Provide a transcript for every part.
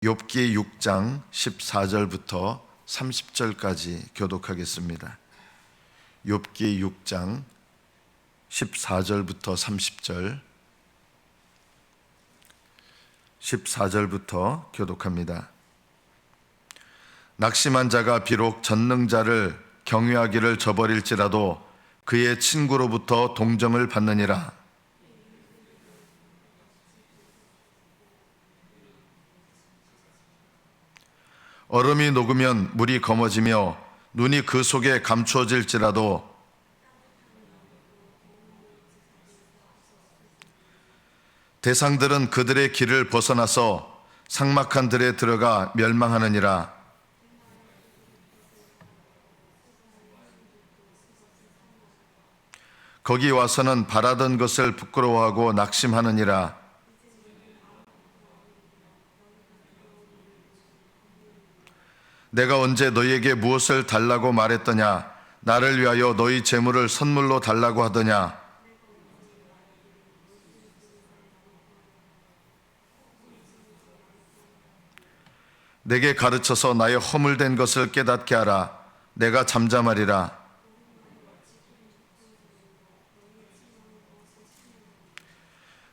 욥기 6장 14절부터 30절까지 교독하겠습니다. 욥기 6장 14절부터 30절, 14절부터 교독합니다. 낙심한 자가 비록 전능자를 경외하기를 저버릴지라도 그의 친구로부터 동정을 받느니라. 얼음이 녹으면 물이 검어지며 눈이 그 속에 감추어질지라도 대상들은 그들의 길을 벗어나서 삭막한 들에 들어가 멸망하느니라. 거기 와서는 바라던 것을 부끄러워하고 낙심하느니라. 내가 언제 너희에게 무엇을 달라고 말했더냐? 나를 위하여 너희 재물을 선물로 달라고 하더냐? 내게 가르쳐서 나의 허물된 것을 깨닫게 하라. 내가 잠잠하리라.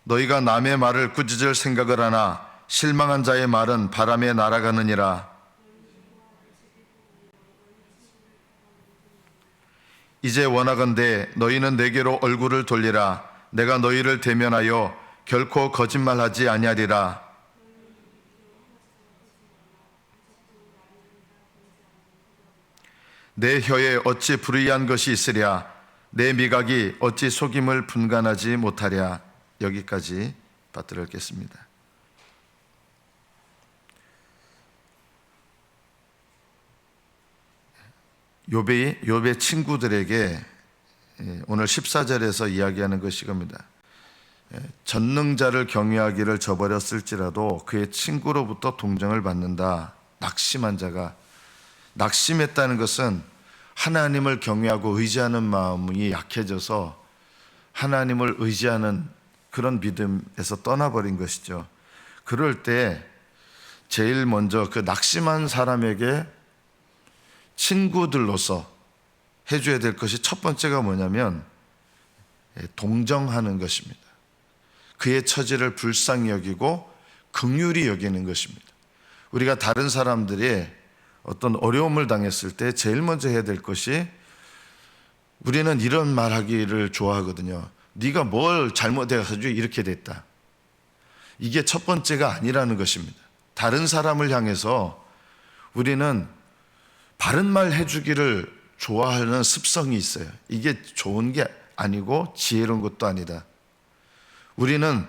너희가 남의 말을 꾸짖을 생각을 하나 실망한 자의 말은 바람에 날아가느니라. 이제 원하건대 너희는 내게로 얼굴을 돌리라. 내가 너희를 대면하여 결코 거짓말하지 아니하리라. 내 혀에 어찌 불의한 것이 있으랴? 내 미각이 어찌 속임을 분간하지 못하랴? 여기까지 받들어 읽겠습니다. 욥의 친구들에게 오늘 14절에서 이야기하는 것이 겁니다. 전능자를 경외하기를 저버렸을지라도 그의 친구로부터 동정을 받는다. 낙심한 자가, 낙심했다는 것은 하나님을 경외하고 의지하는 마음이 약해져서 하나님을 의지하는 그런 믿음에서 떠나버린 것이죠. 그럴 때 제일 먼저 그 낙심한 사람에게 친구들로서 해줘야 될 것이 첫 번째가 뭐냐면 동정하는 것입니다. 그의 처지를 불쌍히 여기고 긍휼히 여기는 것입니다. 우리가 다른 사람들이 어떤 어려움을 당했을 때 제일 먼저 해야 될 것이, 우리는 이런 말하기를 좋아하거든요. 네가 뭘 잘못해가지고 이렇게 됐다. 이게 첫 번째가 아니라는 것입니다. 다른 사람을 향해서 우리는 바른 말 해주기를 좋아하는 습성이 있어요. 이게 좋은 게 아니고 지혜로운 것도 아니다. 우리는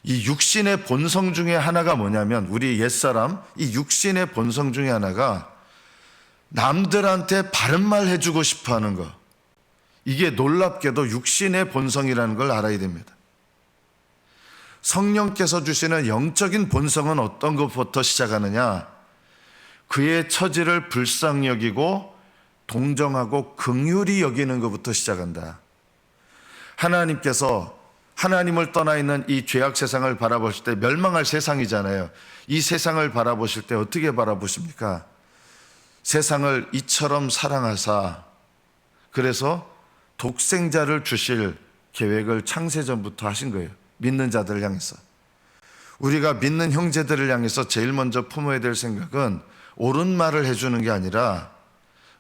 이 육신의 본성 중에 하나가 뭐냐면, 우리 옛사람 이 육신의 본성 중에 하나가 남들한테 바른 말 해주고 싶어 하는 거. 이게 놀랍게도 육신의 본성이라는 걸 알아야 됩니다. 성령께서 주시는 영적인 본성은 어떤 것부터 시작하느냐? 그의 처지를 불쌍히 여기고 동정하고 긍휼히 여기는 것부터 시작한다. 하나님께서 하나님을 떠나 있는 이 죄악 세상을 바라보실 때, 멸망할 세상이잖아요. 이 세상을 바라보실 때 어떻게 바라보십니까? 세상을 이처럼 사랑하사, 그래서 독생자를 주실 계획을 창세전부터 하신 거예요. 믿는 자들을 향해서. 우리가 믿는 형제들을 향해서 제일 먼저 품어야 될 생각은 옳은 말을 해주는 게 아니라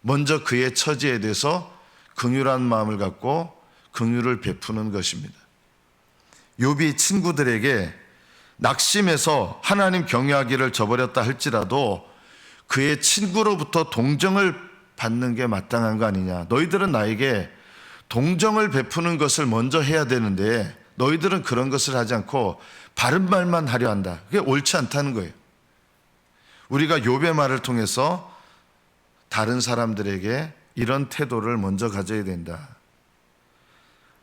먼저 그의 처지에 대해서 긍휼한 마음을 갖고 긍휼을 베푸는 것입니다. 욥이 친구들에게 낙심해서 하나님 경외하기를 저버렸다 할지라도 그의 친구로부터 동정을 받는 게 마땅한 거 아니냐. 너희들은 나에게 동정을 베푸는 것을 먼저 해야 되는데 너희들은 그런 것을 하지 않고 바른 말만 하려 한다. 그게 옳지 않다는 거예요. 우리가 욥의 말을 통해서 다른 사람들에게 이런 태도를 먼저 가져야 된다.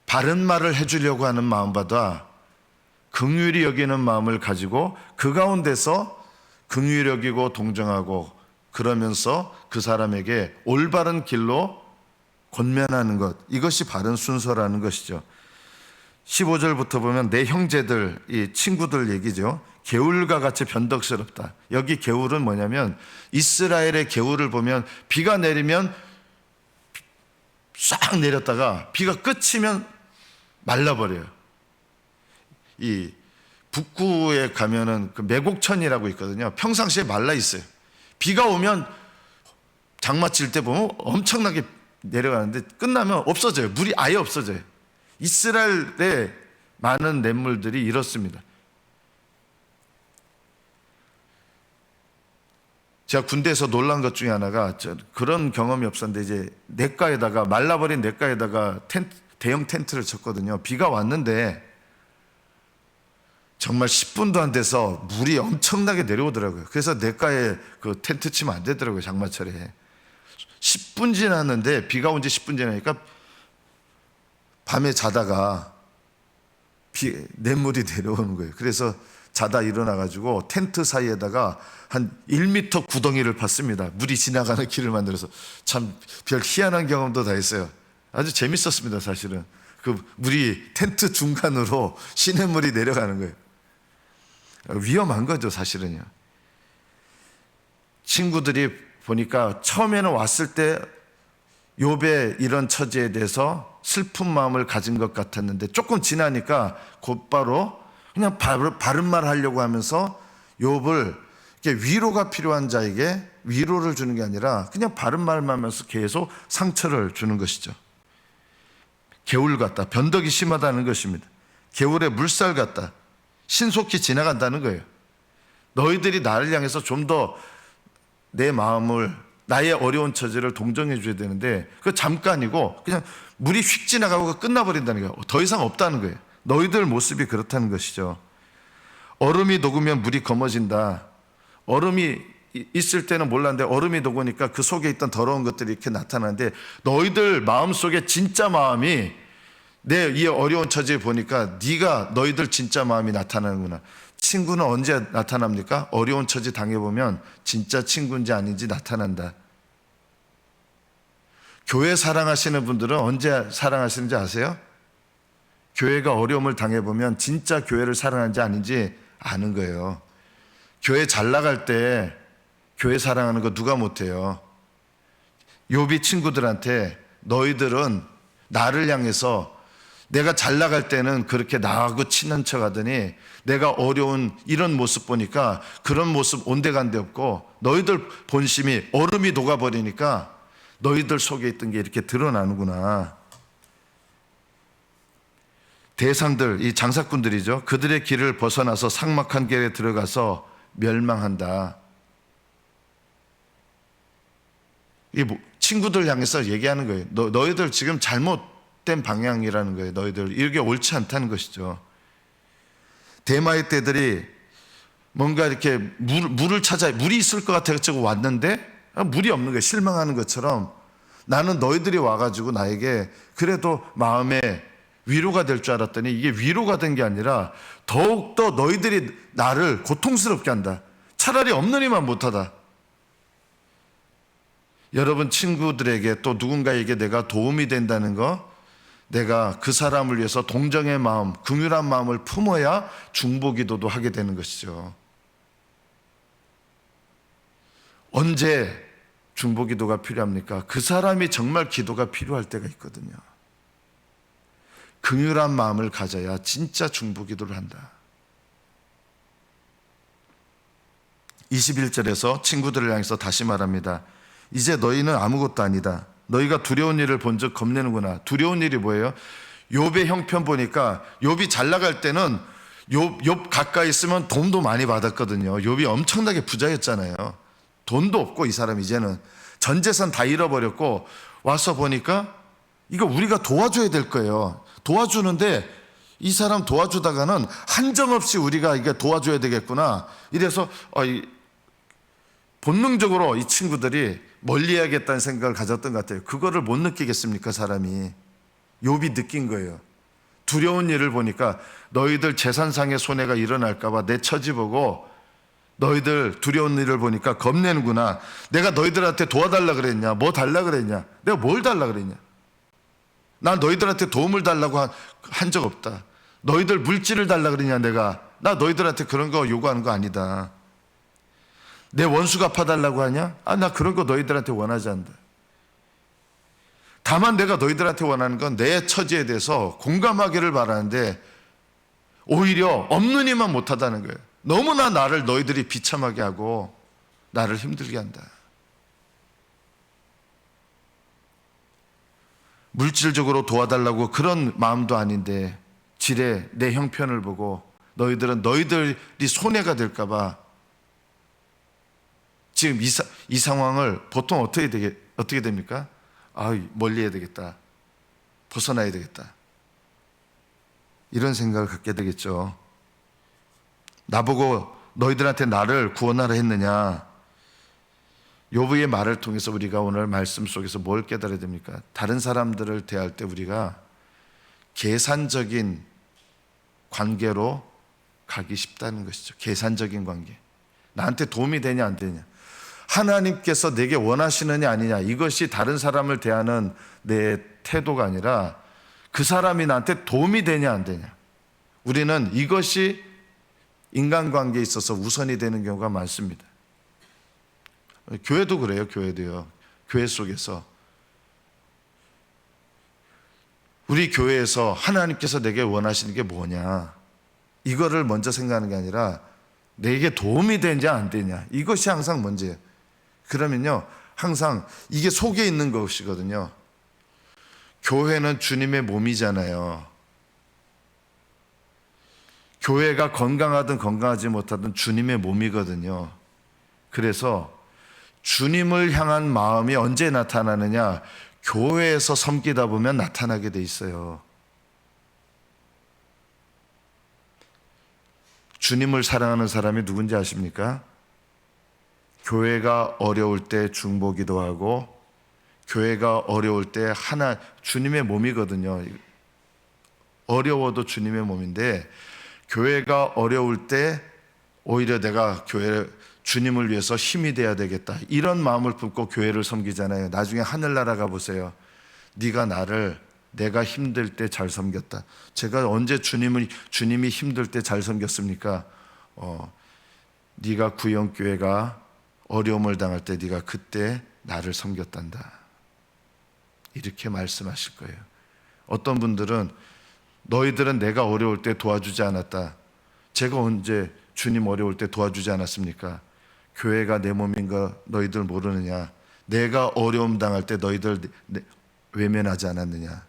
바른 말을 해주려고 하는 마음보다 긍휼히 여기는 마음을 가지고 그 가운데서 긍휼히 여기고 동정하고, 그러면서 그 사람에게 올바른 길로 권면하는 것, 이것이 바른 순서라는 것이죠. 15절부터 보면 내 형제들, 이 친구들 얘기죠. 개울과 같이 변덕스럽다. 여기 개울은 뭐냐면 이스라엘의 개울을 보면 비가 내리면 싹 내렸다가 비가 그치면 말라버려요. 이 북구에 가면은 그 매곡천이라고 있거든요. 평상시에 말라 있어요. 비가 오면 장마칠 때 보면 엄청나게 내려가는데 끝나면 없어져요. 물이 아예 없어져요. 이스라엘의 많은 냇물들이 이렇습니다. 제가 군대에서 놀란 것 중에 하나가 그런 경험이 없었는데 이제 냇가에다가 말라버린 냇가에다가 대형 텐트를 쳤거든요. 비가 왔는데 정말 10분도 안 돼서 물이 엄청나게 내려오더라고요. 그래서 냇가에 그 텐트 치면 안 되더라고요. 장마철에 10분 지났는데 비가 온 지 10분 지나니까 밤에 자다가 냇물이 내려오는 거예요. 그래서 자다 일어나가지고 텐트 사이에다가 한 1m 구덩이를 팠습니다. 물이 지나가는 길을 만들어서 참 별 희한한 경험도 다 했어요. 아주 재밌었습니다. 사실은 그 물이 텐트 중간으로 시냇물이 내려가는 거예요. 위험한 거죠. 사실은요. 친구들이 보니까 처음에는 왔을 때 욥의 이런 처지에 대해서 슬픈 마음을 가진 것 같았는데 조금 지나니까 곧바로 그냥 바른 말 하려고 하면서 욥을 위로가 필요한 자에게 위로를 주는 게 아니라 그냥 바른 말만 하면서 계속 상처를 주는 것이죠. 개울 같다. 변덕이 심하다는 것입니다. 개울의 물살 같다. 신속히 지나간다는 거예요. 너희들이 나를 향해서 좀 더 내 마음을, 나의 어려운 처지를 동정해 줘야 되는데 그 잠깐이고 그냥 물이 휙 지나가고 끝나버린다는 거예요. 더 이상 없다는 거예요. 너희들 모습이 그렇다는 것이죠. 얼음이 녹으면 물이 검어진다. 얼음이 있을 때는 몰랐는데 얼음이 녹으니까 그 속에 있던 더러운 것들이 이렇게 나타나는데 너희들 마음속에 진짜 마음이 내 이 어려운 처지에 보니까 너희들 진짜 마음이 나타나는구나. 친구는 언제 나타납니까? 어려운 처지 당해보면 진짜 친구인지 아닌지 나타난다. 교회 사랑하시는 분들은 언제 사랑하시는지 아세요? 교회가 어려움을 당해보면 진짜 교회를 사랑하는지 아닌지 아는 거예요. 교회 잘 나갈 때 교회 사랑하는 거 누가 못해요? 욥이 친구들한테 너희들은 나를 향해서 내가 잘 나갈 때는 그렇게 나하고 친한 척 하더니 내가 어려운 이런 모습 보니까 그런 모습 온데간데 없고 너희들 본심이 얼음이 녹아버리니까 너희들 속에 있던 게 이렇게 드러나는구나. 대상들, 이 장사꾼들이죠. 그들의 길을 벗어나서 삭막한 길에 들어가서 멸망한다. 이 친구들 향해서 얘기하는 거예요. 너희들 지금 잘못된 방향이라는 거예요. 너희들 이게 옳지 않다는 것이죠. 대마의 떼들이 뭔가 이렇게 물을 찾아 물이 있을 것 같아가지고 왔는데 물이 없는 거예요. 실망하는 것처럼 나는 너희들이 와가지고 나에게 그래도 마음에 위로가 될 줄 알았더니 이게 위로가 된 게 아니라 더욱더 너희들이 나를 고통스럽게 한다. 차라리 없느니만 못하다. 여러분 친구들에게 또 누군가에게 내가 도움이 된다는 거, 내가 그 사람을 위해서 동정의 마음, 긍휼한 마음을 품어야 중보기도도 하게 되는 것이죠. 언제 중보기도가 필요합니까? 그 사람이 정말 기도가 필요할 때가 있거든요. 긍휼한 마음을 가져야 진짜 중보기도를 한다. 21절에서 친구들을 향해서 다시 말합니다. 이제 너희는 아무것도 아니다. 너희가 두려운 일을 본즉 겁내는구나. 두려운 일이 뭐예요? 욥의 형편 보니까 욥이 잘 나갈 때는 욥 가까이 있으면 돈도 많이 받았거든요. 욥이 엄청나게 부자였잖아요. 돈도 없고 이 사람 이제는 전 재산 다 잃어버렸고 와서 보니까 이거 우리가 도와줘야 될 거예요. 도와주는데 이 사람 도와주다가는 한정없이 우리가 이게 도와줘야 되겠구나. 이래서 본능적으로 이 친구들이 멀리해야겠다는 생각을 가졌던 것 같아요. 그거를 못 느끼겠습니까? 사람이. 욥이 느낀 거예요. 두려운 일을 보니까 너희들 재산상의 손해가 일어날까 봐 내 처지 보고 너희들 두려운 일을 보니까 겁내는구나. 내가 너희들한테 도와달라 그랬냐? 뭐 달라 그랬냐? 내가 뭘 달라 그랬냐? 난 너희들한테 도움을 달라고 한 적 없다. 너희들 물질을 달라 그러냐 내가. 나 너희들한테 그런 거 요구하는 거 아니다. 내 원수 갚아달라고 하냐? 나 그런 거 너희들한테 원하지 않는다. 다만 내가 너희들한테 원하는 건 내 처지에 대해서 공감하기를 바라는데 오히려 없는 이만 못하다는 거예요. 너무나 나를 너희들이 비참하게 하고 나를 힘들게 한다. 물질적으로 도와달라고 그런 마음도 아닌데 지레 내 형편을 보고 너희들은 너희들이 손해가 될까 봐 지금 이 상황을 보통 어떻게 됩니까? 멀리 해야 되겠다. 벗어나야 되겠다. 이런 생각을 갖게 되겠죠. 나보고 너희들한테 나를 구원하라 했느냐? 욥의 말을 통해서 우리가 오늘 말씀 속에서 뭘 깨달아야 됩니까? 다른 사람들을 대할 때 우리가 계산적인 관계로 가기 쉽다는 것이죠. 계산적인 관계. 나한테 도움이 되냐 안 되냐. 하나님께서 내게 원하시느냐 아니냐. 이것이 다른 사람을 대하는 내 태도가 아니라 그 사람이 나한테 도움이 되냐 안 되냐. 우리는 이것이 인간관계에 있어서 우선이 되는 경우가 많습니다. 교회도 그래요. 교회도요. 교회 속에서 우리 교회에서 하나님께서 내게 원하시는 게 뭐냐, 이거를 먼저 생각하는 게 아니라 내게 도움이 되냐 안 되냐, 이것이 항상 먼저예요. 그러면요 항상 이게 속에 있는 것이거든요. 교회는 주님의 몸이잖아요. 교회가 건강하든 건강하지 못하든 주님의 몸이거든요. 그래서 주님을 향한 마음이 언제 나타나느냐? 교회에서 섬기다 보면 나타나게 돼 있어요. 주님을 사랑하는 사람이 누군지 아십니까? 교회가 어려울 때 중보기도 하고, 교회가 어려울 때 주님의 몸이거든요. 어려워도 주님의 몸인데, 교회가 어려울 때 오히려 내가 주님을 위해서 힘이 돼야 되겠다, 이런 마음을 품고 교회를 섬기잖아요. 나중에 하늘나라 가보세요. 내가 힘들 때 잘 섬겼다. 제가 언제 주님이 힘들 때 잘 섬겼습니까? 네가 구영교회가 어려움을 당할 때 네가 그때 나를 섬겼단다, 이렇게 말씀하실 거예요. 어떤 분들은 너희들은 내가 어려울 때 도와주지 않았다. 제가 언제 주님 어려울 때 도와주지 않았습니까? 교회가 내 몸인 거 너희들 모르느냐? 내가 어려움 당할 때 너희들 외면하지 않았느냐?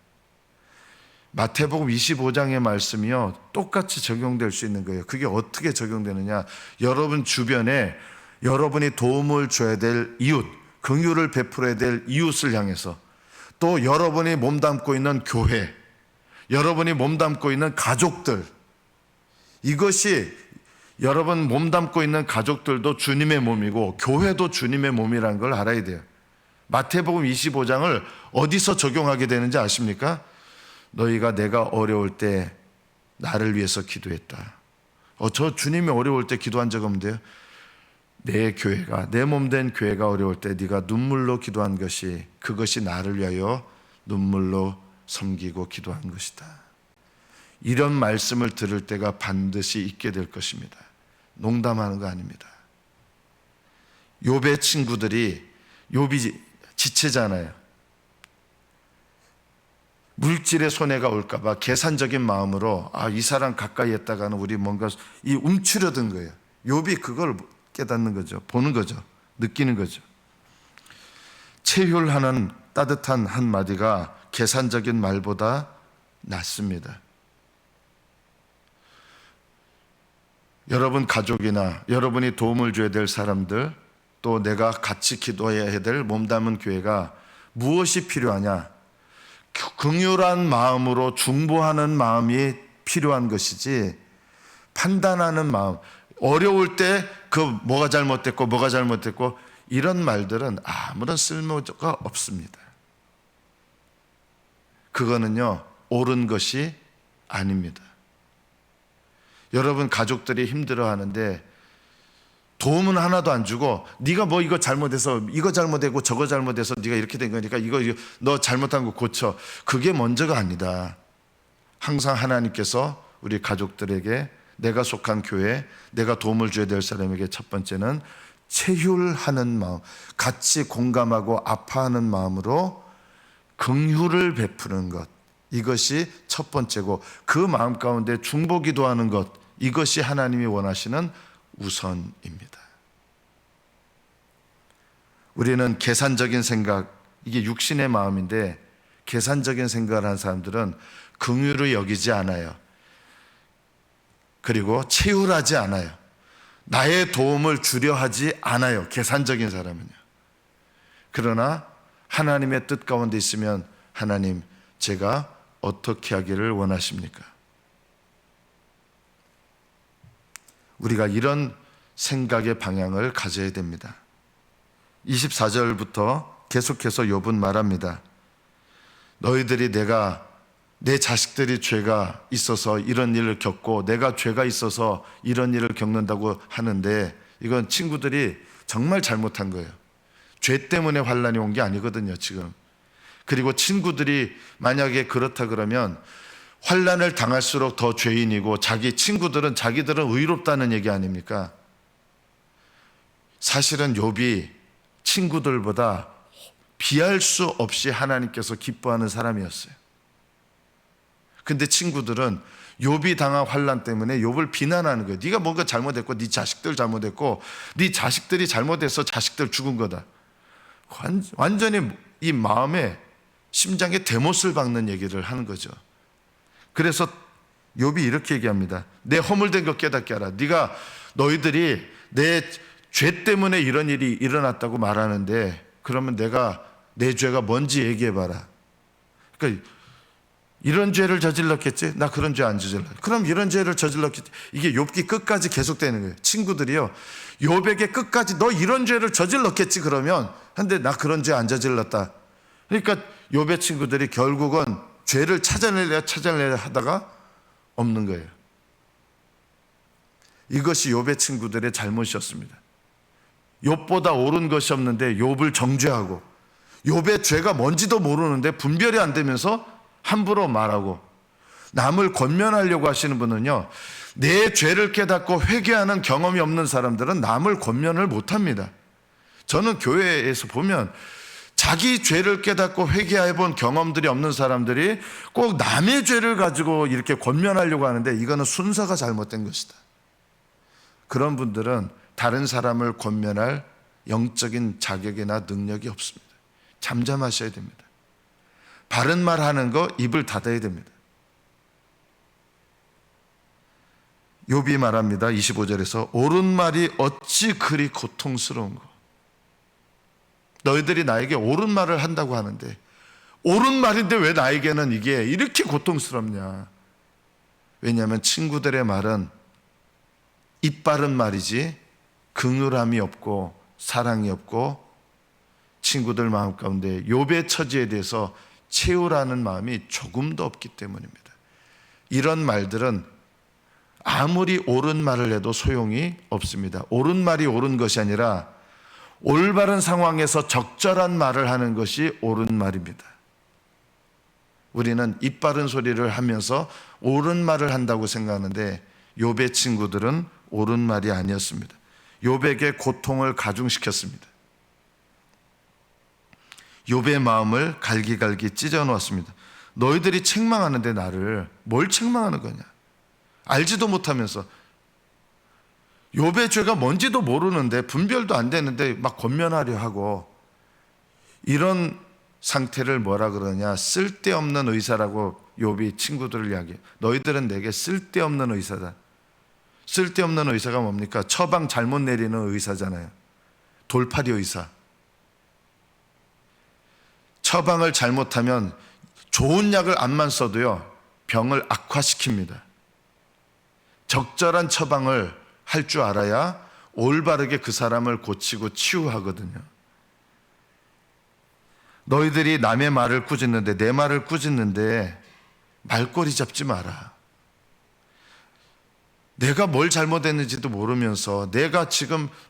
마태복음 25장의 말씀이요 똑같이 적용될 수 있는 거예요. 그게 어떻게 적용되느냐? 여러분 주변에 여러분이 도움을 줘야 될 이웃, 긍휼을 베풀어야 될 이웃을 향해서, 또 여러분이 몸담고 있는 교회, 여러분이 몸담고 있는 가족들, 이것이 여러분 몸담고 있는 가족들도 주님의 몸이고 교회도 주님의 몸이라는 걸 알아야 돼요. 마태복음 25장을 어디서 적용하게 되는지 아십니까? 너희가 내가 어려울 때 나를 위해서 기도했다. 저 주님이 어려울 때 기도한 적 없는데요. 내 교회가, 내 몸된 교회가 어려울 때 네가 눈물로 기도한 것이, 그것이 나를 위하여 눈물로 섬기고 기도한 것이다. 이런 말씀을 들을 때가 반드시 있게 될 것입니다. 농담하는 거 아닙니다. 욥의 친구들이, 욥이 지체잖아요. 물질의 손해가 올까 봐 계산적인 마음으로 이 사람 가까이 했다가는 우리 뭔가 움츠려든 거예요. 욥이 그걸 깨닫는 거죠. 보는 거죠. 느끼는 거죠. 체휼하는 따뜻한 한마디가 계산적인 말보다 낫습니다. 여러분 가족이나 여러분이 도움을 줘야 될 사람들, 또 내가 같이 기도해야 될 몸담은 교회가 무엇이 필요하냐? 긍휼한 마음으로 중보하는 마음이 필요한 것이지, 판단하는 마음, 어려울 때 뭐가 잘못됐고 이런 말들은 아무런 쓸모가 없습니다. 그거는요 옳은 것이 아닙니다. 여러분 가족들이 힘들어하는데 도움은 하나도 안 주고, 네가 뭐 이거 잘못해서 이거 잘못되고 저거 잘못해서 네가 이렇게 된 거니까 이거 너 잘못한 거 고쳐, 그게 먼저가 아니다. 항상 하나님께서 우리 가족들에게, 내가 속한 교회, 내가 도움을 줘야 될 사람에게 첫 번째는 체휼하는 마음, 같이 공감하고 아파하는 마음으로 긍휼을 베푸는 것, 이것이 첫 번째고, 그 마음 가운데 중보기도 하는 것, 이것이 하나님이 원하시는 우선입니다. 우리는 계산적인 생각, 이게 육신의 마음인데 계산적인 생각을 하는 사람들은 긍휼을 여기지 않아요. 그리고 체휼하지 않아요. 나의 도움을 주려 하지 않아요. 계산적인 사람은요. 그러나 하나님의 뜻 가운데 있으면, 하나님, 제가 어떻게 하기를 원하십니까? 우리가 이런 생각의 방향을 가져야 됩니다. 24절부터 계속해서 욥은 말합니다. 너희들이 내 자식들이 죄가 있어서 이런 일을 겪고 내가 죄가 있어서 이런 일을 겪는다고 하는데, 이건 친구들이 정말 잘못한 거예요. 죄 때문에 환난이 온 게 아니거든요, 지금. 그리고 친구들이 만약에 그렇다 그러면 환난을 당할수록 더 죄인이고, 친구들은 자기들은 의롭다는 얘기 아닙니까? 사실은 욥이 친구들보다 비할 수 없이 하나님께서 기뻐하는 사람이었어요. 근데 친구들은 욥이 당한 환난 때문에 욥을 비난하는 거예요. 네가 뭔가 잘못했고, 네 자식들 잘못했고, 네 자식들이 잘못해서 자식들 죽은 거다. 완전히 이 마음에, 심장에 대못을 박는 얘기를 하는 거죠. 그래서 욥이 이렇게 얘기합니다. 내 허물된 것 깨닫게 하라. 너희들이 내 죄 때문에 이런 일이 일어났다고 말하는데, 그러면 내 죄가 뭔지 얘기해봐라. 그러니까 이런 죄를 저질렀겠지? 나 그런 죄 안 저질렀. 그럼 이런 죄를 저질렀겠지? 이게 욥기 끝까지 계속되는 거예요. 친구들이요, 욥에게 끝까지 너 이런 죄를 저질렀겠지 그러면, 근데 나 그런 죄 안 저질렀다. 그러니까 욥의 친구들이 결국은 죄를 찾아내려 하다가 없는 거예요. 이것이 욥의 친구들의 잘못이었습니다. 욥보다 옳은 것이 없는데 욥을 정죄하고, 욥의 죄가 뭔지도 모르는데 분별이 안 되면서 함부로 말하고, 남을 권면하려고 하시는 분은요, 내 죄를 깨닫고 회개하는 경험이 없는 사람들은 남을 권면을 못합니다. 저는 교회에서 보면 자기 죄를 깨닫고 회개해 본 경험들이 없는 사람들이 꼭 남의 죄를 가지고 이렇게 권면하려고 하는데, 이거는 순서가 잘못된 것이다. 그런 분들은 다른 사람을 권면할 영적인 자격이나 능력이 없습니다. 잠잠하셔야 됩니다. 바른 말 하는 거 입을 닫아야 됩니다. 욥이 말합니다. 25절에서 옳은 말이 어찌 그리 고통스러운가. 너희들이 나에게 옳은 말을 한다고 하는데, 옳은 말인데 왜 나에게는 이게 이렇게 고통스럽냐. 왜냐하면 친구들의 말은 입 바른 말이지 긍휼함이 없고 사랑이 없고, 친구들 마음 가운데 욥의 처지에 대해서 체휼하는 마음이 조금도 없기 때문입니다. 이런 말들은 아무리 옳은 말을 해도 소용이 없습니다. 옳은 말이 옳은 것이 아니라 올바른 상황에서 적절한 말을 하는 것이 옳은 말입니다. 우리는 입 바른 소리를 하면서 옳은 말을 한다고 생각하는데, 욥의 친구들은 옳은 말이 아니었습니다. 욥에게 고통을 가중시켰습니다. 욥의 마음을 갈기갈기 찢어 놓았습니다. 너희들이 책망하는데 나를 뭘 책망하는 거냐? 알지도 못하면서, 욥의 죄가 뭔지도 모르는데, 분별도 안 되는데 막 권면하려 하고, 이런 상태를 뭐라 그러냐? 쓸데없는 의사라고 욥이 친구들을 이야기해요. 너희들은 내게 쓸데없는 의사다. 쓸데없는 의사가 뭡니까? 처방 잘못 내리는 의사잖아요. 돌팔이 의사. 처방을 잘못하면 좋은 약을 안만 써도요, 병을 악화시킵니다. 적절한 처방을 할 줄 알아야 올바르게 그 사람을 고치고 치유하거든요. 너희들이 남의 말을 꾸짖는데, 내 말을 꾸짖는데 말꼬리 잡지 마라. 내가 뭘 잘못했는지도 모르면서 내가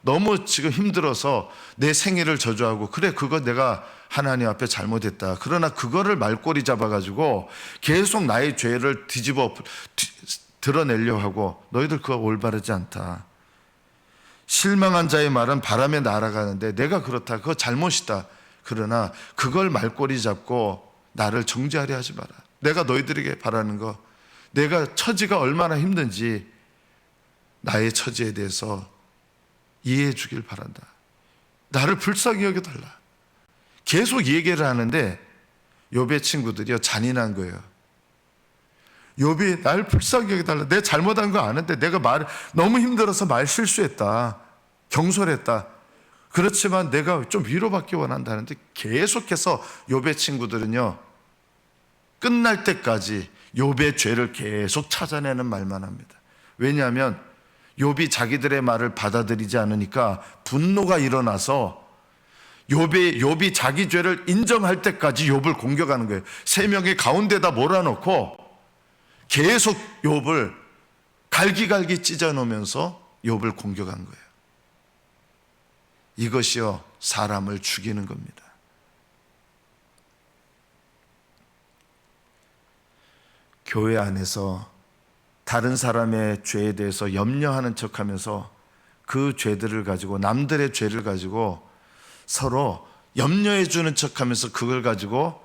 너무 힘들어서 내 생애를 저주하고, 그래 그거 내가 하나님 앞에 잘못했다. 그러나 그거를 말꼬리 잡아가지고 계속 나의 죄를 드러내려 하고 너희들 그거 올바르지 않다. 실망한 자의 말은 바람에 날아가는데 내가 그렇다. 그거 잘못이다. 그러나 그걸 말꼬리 잡고 나를 정죄하려 하지 마라. 내가 너희들에게 바라는 거, 내가 처지가 얼마나 힘든지 나의 처지에 대해서 이해해 주길 바란다. 나를 불쌍히 여겨달라. 계속 얘기를 하는데 욥의 친구들이요 잔인한 거예요. 욥이 날 불쌍히 여겨달라. 내가 잘못한 거 아는데 내가 너무 힘들어서 말 실수했다. 경솔했다. 그렇지만 내가 좀 위로받기 원한다는데 계속해서 욥의 친구들은요 끝날 때까지 욥의 죄를 계속 찾아내는 말만 합니다. 왜냐하면 욥이 자기들의 말을 받아들이지 않으니까 분노가 일어나서 욥이 자기 죄를 인정할 때까지 욥을 공격하는 거예요. 세 명의 가운데다 몰아놓고 계속 욥을 갈기갈기 찢어놓으면서 욥을 공격한 거예요. 이것이요 사람을 죽이는 겁니다. 교회 안에서 다른 사람의 죄에 대해서 염려하는 척하면서 그 죄들을 가지고 남들의 죄를 가지고 서로 염려해 주는 척하면서 그걸 가지고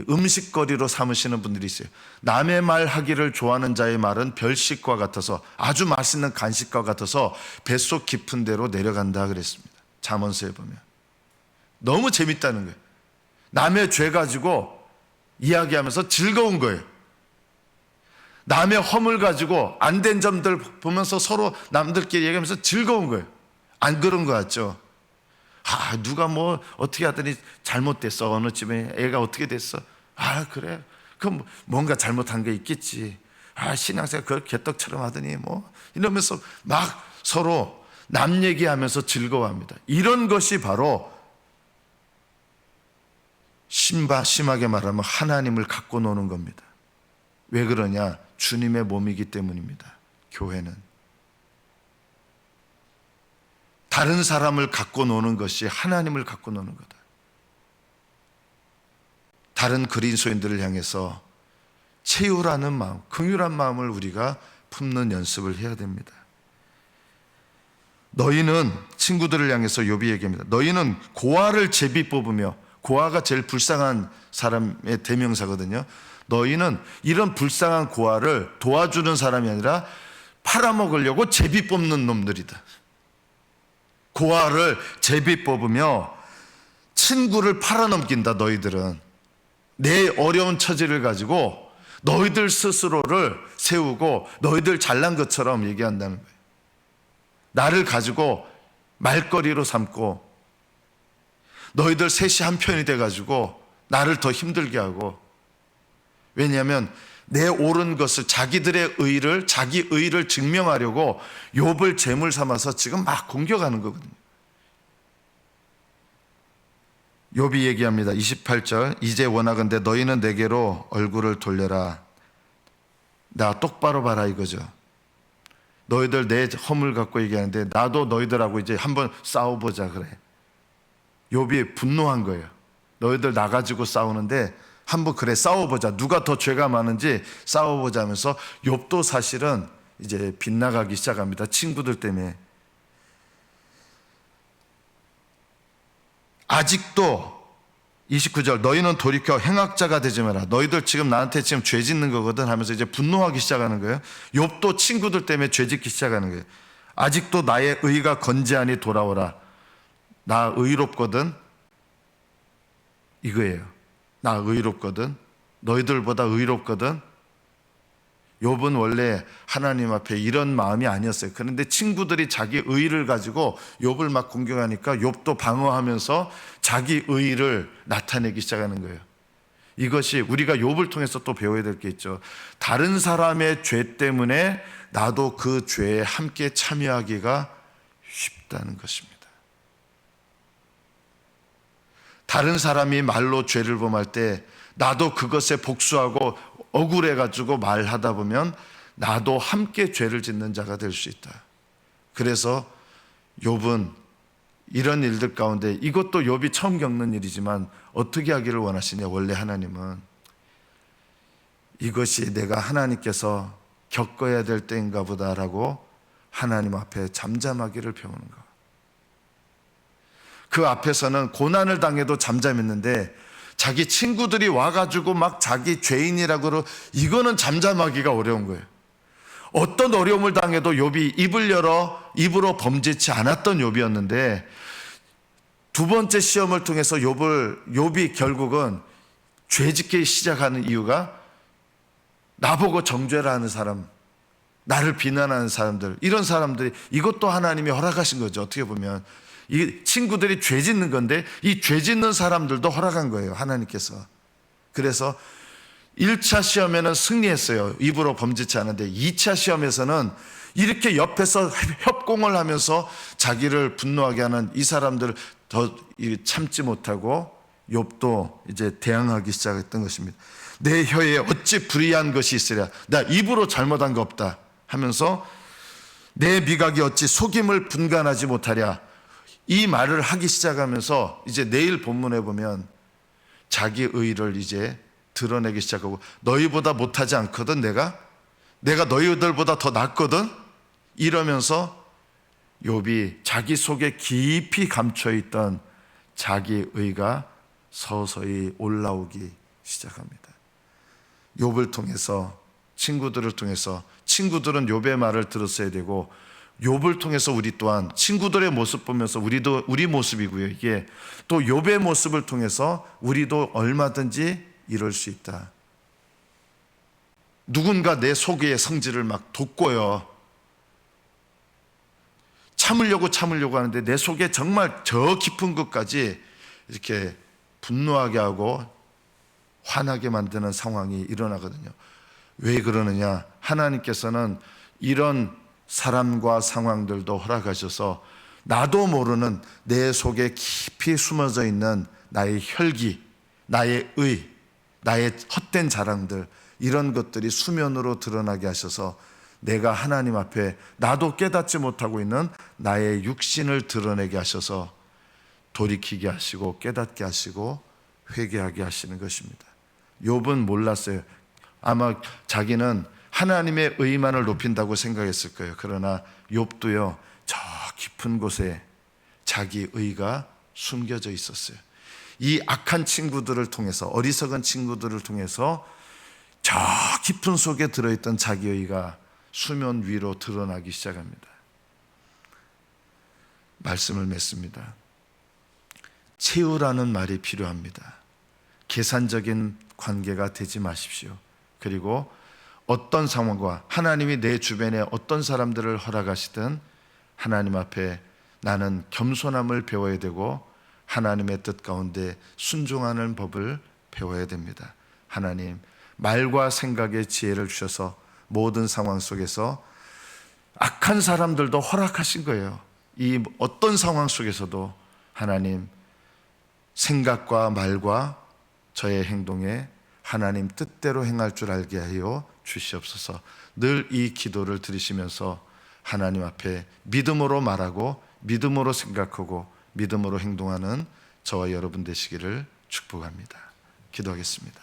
음식거리로 삼으시는 분들이 있어요. 남의 말 하기를 좋아하는 자의 말은 별식과 같아서 아주 맛있는 간식과 같아서 뱃속 깊은 데로 내려간다 그랬습니다. 잠언서에 보면 너무 재밌다는 거예요. 남의 죄 가지고 이야기하면서 즐거운 거예요. 남의 허물 가지고 안 된 점들 보면서 서로 남들끼리 얘기하면서 즐거운 거예요. 안 그런 거 같죠? 누가 뭐 어떻게 하더니 잘못됐어. 어느 집에 애가 어떻게 됐어. 그래. 그럼 뭔가 잘못한 게 있겠지. 신앙생활 그걸 개떡처럼 하더니 뭐 이러면서 막 서로 남 얘기하면서 즐거워합니다. 이런 것이 바로 심하게 말하면 하나님을 갖고 노는 겁니다. 왜 그러냐? 주님의 몸이기 때문입니다. 교회는 다른 사람을 갖고 노는 것이 하나님을 갖고 노는 거다. 다른 그리스도인들을 향해서 채우라는 마음, 긍휼한 마음을 우리가 품는 연습을 해야 됩니다. 너희는, 친구들을 향해서 욥이 얘기합니다. 너희는 고아를 제비 뽑으며, 고아가 제일 불쌍한 사람의 대명사거든요. 너희는 이런 불쌍한 고아를 도와주는 사람이 아니라 팔아먹으려고 제비 뽑는 놈들이다. 고아를 제비 뽑으며 친구를 팔아넘긴다. 너희들은 내 어려운 처지를 가지고 너희들 스스로를 세우고 너희들 잘난 것처럼 얘기한다는 거예요. 나를 가지고 말거리로 삼고 너희들 셋이 한편이 돼가지고 나를 더 힘들게 하고, 왜냐하면 내 옳은 것을 자기 의를 증명하려고 욥을 제물 삼아서 지금 막 공격하는 거거든요. 욥이 얘기합니다. 28절 이제 원하건대 너희는 내게로 얼굴을 돌려라. 나 똑바로 봐라 이거죠. 너희들 내 허물 갖고 얘기하는데 나도 너희들하고 이제 한번 싸워보자 그래. 욥이 분노한 거예요. 너희들 나 가지고 싸우는데 한번 그래 싸워보자. 누가 더 죄가 많은지 싸워보자 하면서 욥도 사실은 이제 빗나가기 시작합니다. 친구들 때문에. 아직도 29절 너희는 돌이켜 행악자가 되지 마라. 너희들 지금 나한테 지금 죄 짓는 거거든 하면서 이제 분노하기 시작하는 거예요. 욥도 친구들 때문에 죄 짓기 시작하는 거예요. 아직도 나의 의가 건재하니 돌아오라. 나 의롭거든. 이거예요. 나 의롭거든. 너희들보다 의롭거든. 욥은 원래 하나님 앞에 이런 마음이 아니었어요. 그런데 친구들이 자기 의를 가지고 욥을 막 공격하니까 욥도 방어하면서 자기 의를 나타내기 시작하는 거예요. 이것이 우리가 욥을 통해서 또 배워야 될 게 있죠. 다른 사람의 죄 때문에 나도 그 죄에 함께 참여하기가 쉽다는 것입니다. 다른 사람이 말로 죄를 범할 때 나도 그것에 복수하고 억울해가지고 말하다 보면 나도 함께 죄를 짓는 자가 될 수 있다. 그래서 욥은 이런 일들 가운데, 이것도 욥이 처음 겪는 일이지만 어떻게 하기를 원하시냐. 원래 하나님은 이것이 내가 하나님께서 겪어야 될 때인가 보다라고 하나님 앞에 잠잠하기를 배우는 것. 그 앞에서는 고난을 당해도 잠잠했는데 자기 친구들이 와가지고 막 자기 죄인이라고 이거는 잠잠하기가 어려운 거예요. 어떤 어려움을 당해도 욥이 입을 열어 입으로 범죄치 않았던 욥이었는데 두 번째 시험을 통해서 욥이 결국은 죄짓기 시작하는 이유가 나보고 정죄를 하는 사람, 나를 비난하는 사람들, 이런 사람들이 이것도 하나님이 허락하신 거죠. 어떻게 보면 이 친구들이 죄 짓는 건데 이 죄 짓는 사람들도 허락한 거예요, 하나님께서. 그래서 1차 시험에는 승리했어요, 입으로 범죄치 않은데 2차 시험에서는 이렇게 옆에서 협공을 하면서 자기를 분노하게 하는 이 사람들을 더 참지 못하고 욥도 이제 대항하기 시작했던 것입니다. 내 혀에 어찌 불의한 것이 있으랴, 나 입으로 잘못한 거 없다 하면서 내 미각이 어찌 속임을 분간하지 못하랴, 이 말을 하기 시작하면서 이제 내일 본문에 보면 자기 의의를 이제 드러내기 시작하고, 너희보다 못하지 않거든, 내가 너희들보다 더 낫거든, 이러면서 욥이 자기 속에 깊이 감춰있던 자기 의가 서서히 올라오기 시작합니다. 욥을 통해서, 친구들을 통해서, 친구들은 욥의 말을 들었어야 되고 욥을 통해서 우리 또한 친구들의 모습 보면서 우리도 우리 모습이고요, 이게 또 욥의 모습을 통해서 우리도 얼마든지 이럴 수 있다. 누군가 내 속의 성질을 막 돋궈요. 참으려고 하는데 내 속에 정말 저 깊은 것까지 이렇게 분노하게 하고 화나게 만드는 상황이 일어나거든요. 왜 그러느냐? 하나님께서는 이런 사람과 상황들도 허락하셔서 나도 모르는 내 속에 깊이 숨어져 있는 나의 혈기, 나의 의, 나의 헛된 자랑들, 이런 것들이 수면으로 드러나게 하셔서 내가 하나님 앞에 나도 깨닫지 못하고 있는 나의 육신을 드러내게 하셔서 돌이키게 하시고 깨닫게 하시고 회개하게 하시는 것입니다. 욥은 몰랐어요. 아마 자기는 하나님의 의만을 높인다고 생각했을 거예요. 그러나 욥도요, 저 깊은 곳에 자기 의가 숨겨져 있었어요. 이 악한 친구들을 통해서, 어리석은 친구들을 통해서 저 깊은 속에 들어있던 자기 의가 수면 위로 드러나기 시작합니다. 말씀을 맺습니다. 채우라는 말이 필요합니다. 계산적인 관계가 되지 마십시오. 그리고 어떤 상황과 하나님이 내 주변에 어떤 사람들을 허락하시든 하나님 앞에 나는 겸손함을 배워야 되고 하나님의 뜻 가운데 순종하는 법을 배워야 됩니다. 하나님, 말과 생각의 지혜를 주셔서 모든 상황 속에서 악한 사람들도 허락하신 거예요. 이 어떤 상황 속에서도 하나님, 생각과 말과 저의 행동에 하나님 뜻대로 행할 줄 알게 하여 주시옵소서. 늘 이 기도를 드리시면서 하나님 앞에 믿음으로 말하고 믿음으로 생각하고 믿음으로 행동하는 저와 여러분 되시기를 축복합니다. 기도하겠습니다.